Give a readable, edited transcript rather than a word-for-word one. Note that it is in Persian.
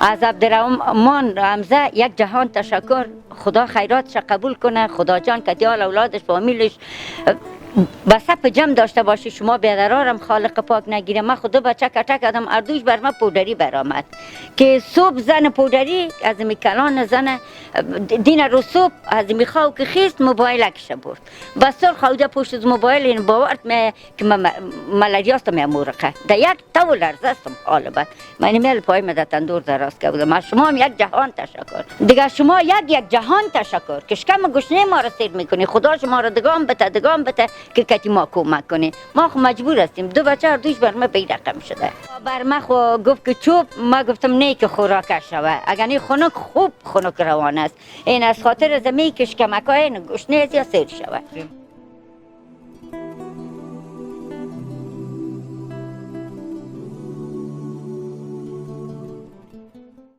از عبدالرحمن حمزه یک جهان تشکر. خدا خیراتش قبول کنه. خدا جان که دیال اولادش فامیلش به صف جمع داشته باشی. شما بیادرارم خالق پاک نگیره. من خدا بچه کتک کردم اردوش بر من پودری برآمد که صبح زن پودری از می کلان زن دین رو صبح از می خواهو که خیست موبایلکش برد بسر خواهده پشت از موبایل این باورد که ملریاست می مورقه در یک تو لرزستم حال بد من میل پای مده تندور دراز که بودم. شما هم یک جهان تشکر دیگه. شما یک جهان تشکر که شکم گشنه ما را سیر میکنی. خدا شما را دگام بته که کتی ما کمک کنه. ما خو مجبور هستیم. دو بچه هر دوش بر ما بی رقم شده. بر ما خو گفت که چوب. ما گفتم نه که خوراکش شوه. اگر نه خنک خوب خنک روان است. این از خاطر زمین که شکمکای گشنه یا سیر شوه.